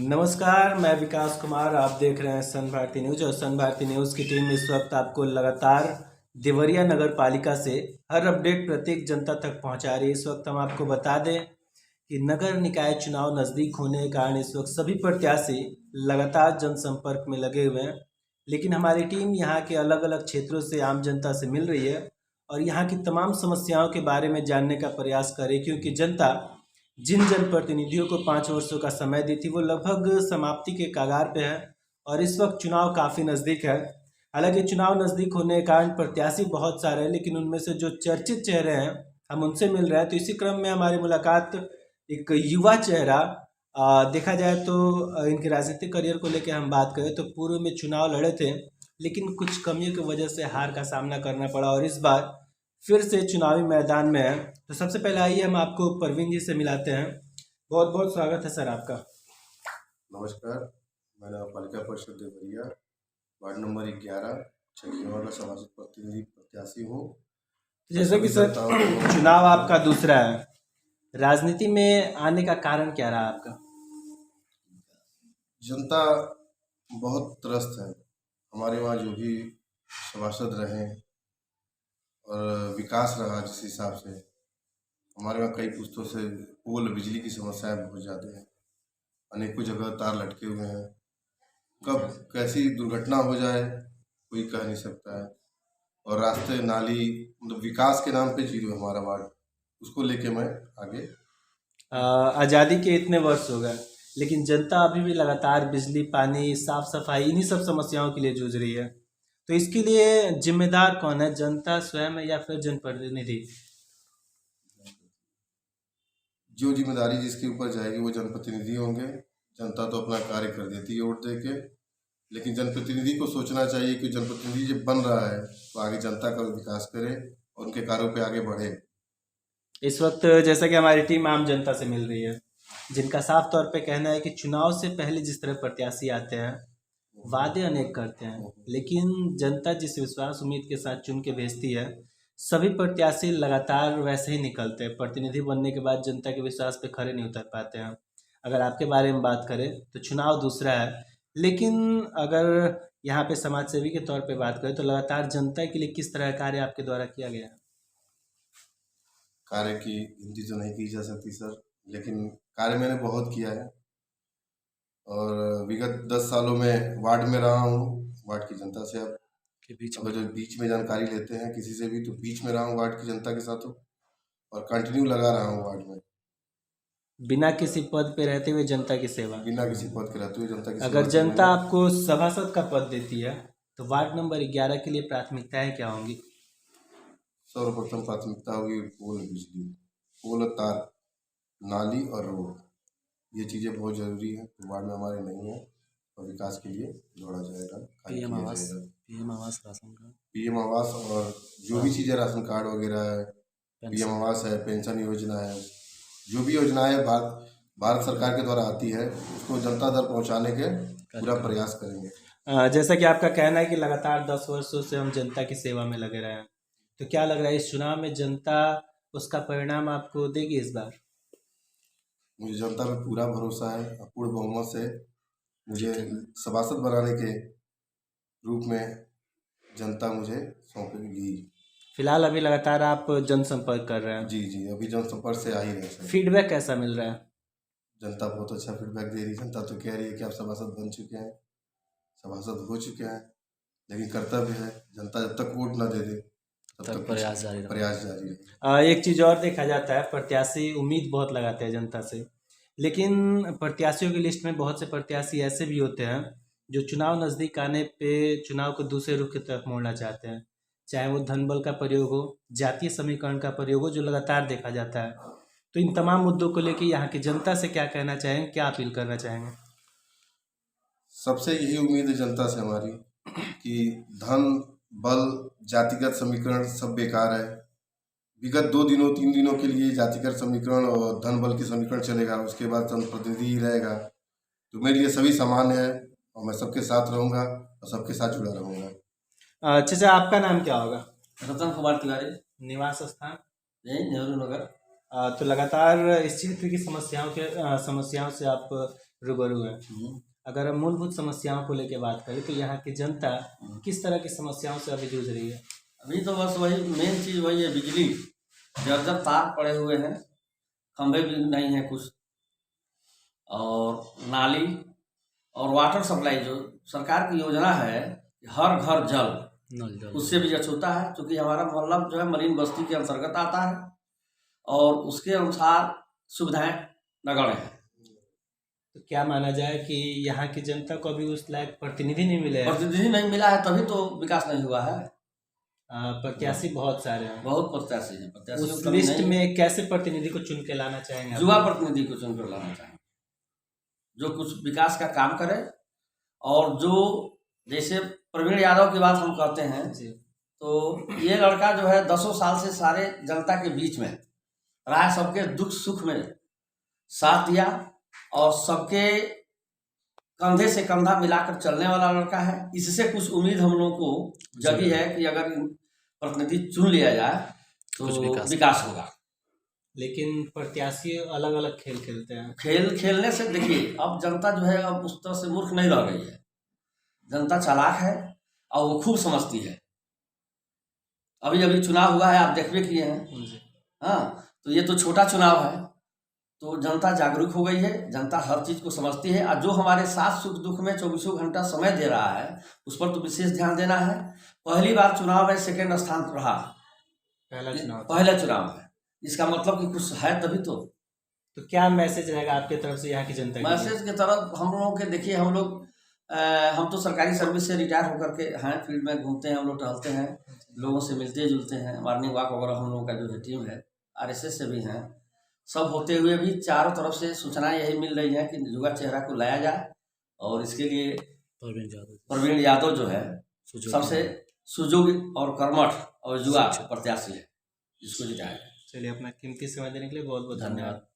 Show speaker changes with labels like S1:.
S1: नमस्कार, मैं विकास कुमार। आप देख रहे हैं सन भारती न्यूज और सन भारती न्यूज़ की टीम इस वक्त आपको लगातार देवरिया नगर पालिका से हर अपडेट प्रत्येक जनता तक पहुंचा रही है। इस वक्त हम आपको बता दें कि नगर निकाय चुनाव नज़दीक होने के कारण इस वक्त सभी प्रत्याशी लगातार जनसंपर्क में लगे हुए हैं, लेकिन हमारी टीम यहाँ के अलग अलग क्षेत्रों से आम जनता से मिल रही है और यहाँ की तमाम समस्याओं के बारे में जानने का प्रयास कर रही है, क्योंकि जनता जिन जनप्रतिनिधियों को 5 वर्षों का समय दी थी वो लगभग समाप्ति के कगार पे है और इस वक्त चुनाव काफ़ी नज़दीक है। हालांकि चुनाव नज़दीक होने के कारण प्रत्याशी बहुत सारे हैं, लेकिन उनमें से जो चर्चित चेहरे हैं हम उनसे मिल रहे हैं। तो इसी क्रम में हमारी मुलाकात एक युवा चेहरा देखा जाए तो इनके राजनीतिक करियर को लेकर हम बात करें तो पूर्व में चुनाव लड़े थे, लेकिन कुछ कमियों की वजह से हार का सामना करना पड़ा और इस बार फिर से चुनावी मैदान में है। तो सबसे पहले आइए हम आपको परवीन जी से मिलाते हैं। बहुत बहुत स्वागत है सर आपका।
S2: नमस्कार, मैं नगर पालिका परिषद देवरिया वार्ड नंबर 11 छठीवाड़ का समाजिक प्रतिनिधि प्रत्याशी हूँ।
S1: जैसे कि सर चुनाव आपका दूसरा है, राजनीति में आने का कारण क्या रहा आपका?
S2: जनता बहुत त्रस्त है। हमारे वहाँ जो भी सभासद रहे और विकास रहा, जिस हिसाब से हमारे वहाँ कई पुस्तों से पोल बिजली की समस्याएं बहुत ज़्यादा है। अनेकों जगह तार लटके हुए हैं। कब कैसी दुर्घटना हो जाए कोई कह नहीं सकता है। और रास्ते नाली मतलब विकास के नाम पे जीरो है हमारा वार्ड, उसको लेके मैं आगे।
S1: आज़ादी के इतने वर्ष हो गए, लेकिन जनता अभी भी लगातार बिजली, पानी, साफ सफाई, इन्हीं सब समस्याओं के लिए जूझ रही है। तो इसके लिए जिम्मेदार कौन है, जनता स्वयं है या फिर जनप्रतिनिधि?
S2: जो जिम्मेदारी जिसके ऊपर जाएगी वो जनप्रतिनिधि होंगे। जनता तो अपना कार्य कर देती है वोट दे के, लेकिन जनप्रतिनिधि को सोचना चाहिए कि जनप्रतिनिधि जब बन रहा है तो आगे जनता का विकास करे और उनके कार्यों पे आगे बढ़े।
S1: इस वक्त जैसा कि हमारी टीम आम जनता से मिल रही है, जिनका साफ तौर पे कहना है कि चुनाव से पहले जिस तरह प्रत्याशी आते हैं, वादे अनेक करते हैं, लेकिन जनता जिस विश्वास उम्मीद के साथ चुन के भेजती है, सभी प्रत्याशी लगातार वैसे ही निकलते हैं। प्रतिनिधि बनने के बाद जनता के विश्वास पे खरे नहीं उतर पाते हैं। अगर आपके बारे में बात करें तो चुनाव दूसरा है, लेकिन अगर यहाँ पे समाज सेवी के तौर पे बात करें तो लगातार जनता के लिए किस तरह का कार्य आपके द्वारा किया गया है?
S2: कार्य की हिंदी तो नहीं की जा सकती सर, लेकिन कार्य मैंने बहुत किया है और विगत 10 सालों में वार्ड में रहा हूँ। वार्ड की जनता से अब
S1: के बीच
S2: अगर जो बीच में जानकारी लेते हैं किसी से भी, तो बीच में रहा हूँ वार्ड की जनता के साथ और कंटिन्यू लगा रहा हूँ वार्ड में,
S1: बिना किसी पद पे रहते हुए जनता की सेवा।
S2: बिना किसी पद के रहते हुए जनता की
S1: अगर
S2: सेवा की
S1: जनता
S2: मैंने।
S1: आपको सभासद का पद देती है तो वार्ड नंबर 11 के लिए प्राथमिकताएं क्या होंगी?
S2: सर्वप्रथम प्राथमिकता होगी पोल बिजली, पोल तार, नाली और रोड। ये चीज़ें बहुत ज़रूरी हैं, तो वार्ड में हमारे नहीं है और विकास के लिए दौड़ा जाएगा, कार्य
S1: पीएम
S2: किया
S1: आवास,
S2: जाएगा।
S1: पीएम आवास, राशन कार्ड,
S2: पीएम आवास और जो भी चीज़ें, राशन कार्ड वगैरह है, पीएम
S1: पेंशन।
S2: आवास है, पेंशन योजना है, जो भी योजनाएं भारत सरकार के द्वारा आती है उसको जनता तक पहुंचाने के पूरा प्रयास करेंगे।
S1: जैसा कि आपका कहना है कि लगातार 10 वर्षों से हम जनता की सेवा में लगे रहे हैं, तो क्या लग रहा है इस चुनाव में जनता उसका परिणाम आपको देगी इस बार?
S2: मुझे जनता पे पूरा भरोसा है। अपूर्ण बहुमत से मुझे सभासद बनाने के रूप में जनता मुझे सौंपेगी।
S1: फिलहाल अभी लगातार आप जनसंपर्क कर रहे हैं।
S2: जी जी, अभी जनसंपर्क से आ ही रहे सर।
S1: फीडबैक कैसा मिल रहा है?
S2: जनता बहुत अच्छा फीडबैक दे रही है। जनता तो कह रही है कि आप सभासद बन चुके हैं, सभासद हो चुके हैं, लेकिन कर्तव्य है जनता जब तक वोट न दे दे तब तक प्रयास जारी रहे।
S1: एक चीज़ और देखा जाता है, प्रत्याशी उम्मीद बहुत लगाते हैं जनता से, लेकिन प्रत्याशियों की लिस्ट में बहुत से प्रत्याशी ऐसे भी होते हैं जो चुनाव नज़दीक आने पे चुनाव को दूसरे रुख की तरफ मोड़ना चाहते हैं, चाहे वो धन बल का प्रयोग हो, जातीय समीकरण का प्रयोग हो, जो लगातार देखा जाता है। तो इन तमाम मुद्दों को लेकर यहाँ की जनता से क्या कहना चाहेंगे, क्या अपील करना चाहेंगे?
S2: सबसे यही उम्मीद है जनता से हमारी कि धन बल जातिगत समीकरण सब बेकार है। विगत 2 दिनों 3 दिनों के लिए जातिगत समीकरण और धन बल की समीकरण चलेगा, उसके बाद जनप्रतिनिधि ही रहेगा। तो मेरे लिए सभी समान है और मैं सबके साथ रहूँगा और सबके साथ जुड़ा रहूँगा।
S1: अच्छा, आपका नाम क्या होगा?
S3: रतन कुमार तिवारी,
S1: निवास स्थान?
S3: यही नेहरू नगर।
S1: तो लगातार इस क्षेत्र की समस्याओं से आप रूबरू है। अगर हम मूलभूत समस्याओं को लेकर बात करें तो यहाँ की जनता किस तरह की समस्याओं से अभी जूझ रही है?
S3: अभी तो बस वही मेन चीज़ वही है, बिजली जर्जर तार पड़े हुए हैं, खंभे भी नहीं है कुछ, और नाली और वाटर सप्लाई जो सरकार की योजना है हर घर जल, उससे भी अछूता है, क्योंकि हमारा मोहल्ला जो है मलिन बस्ती के अंतर्गत आता है और उसके अनुसार सुविधाएं नगण्य है।
S1: तो क्या माना जाए कि यहाँ की जनता को अभी उस लायक प्रतिनिधि नहीं मिले हैं?
S3: प्रतिनिधि नहीं मिला है तभी तो विकास नहीं हुआ है।
S1: प्रत्याशी बहुत सारे हैं,
S3: बहुत प्रत्याशी हैं, प्रत्याशियों
S1: उस
S3: की कमी
S1: लिस्ट
S3: नहीं है।
S1: में कैसे प्रतिनिधि को चुन के लाना चाहेंगे आप?
S3: युवा प्रतिनिधि को चुनकर लाना चाहिए जो कुछ विकास का काम करे, और जो जैसे प्रवीण यादव की बात हम कहते हैं
S1: जी।
S3: तो ये लड़का जो है 10 साल से सारे जनता के बीच में रहा है, सबके दुख सुख में साथ दिया और सबके कंधे से कंधा मिलाकर चलने वाला लड़का है। इससे कुछ उम्मीद हम लोगों को जगी है कि अगर प्रतिनिधि चुन लिया जाए तो विकास होगा।
S1: लेकिन प्रत्याशी अलग अलग खेल खेलते हैं।
S3: खेल खेलने से देखिए, अब जनता जो है अब उस तरह से मूर्ख नहीं रह गई है, जनता चालाक है और वो खूब समझती है। अभी अभी चुनाव हुआ है, आप देखबे किए हैं। हाँ, तो ये तो छोटा चुनाव है, तो जनता जागरूक हो गई है, जनता हर चीज़ को समझती है, और जो हमारे साथ सुख दुख में 24 घंटा समय दे रहा है उस पर तो विशेष ध्यान देना है। पहली बार चुनाव में सेकेंड स्थान पर रहा, पहला चुनाव है, इसका मतलब कि कुछ है तभी तो।
S1: क्या मैसेज रहेगा आपके तरफ से यहाँ की जनता के लिए?
S3: मैसेज की तरफ हम लोगों के देखिए, हम तो सरकारी सर्विस से रिटायर होकर के हैं, फील्ड में घूमते हैं, हम लोग टहलते हैं, लोगों से मिलते जुलते हैं, मॉर्निंग वॉक वगैरह हम लोगों का जो है टीम है, RSS से भी हैं, सब होते हुए भी चारों तरफ से सूचनाएं यही मिल रही हैं कि युवा चेहरा को लाया जाए, और इसके लिए प्रवीण यादव जो है सबसे सुजोग और कर्मठ और युवा प्रत्याशी है, जिसको जिताया जाए।
S1: चलिए, अपना कीमती समय देने के लिए बहुत बहुत धन्यवाद।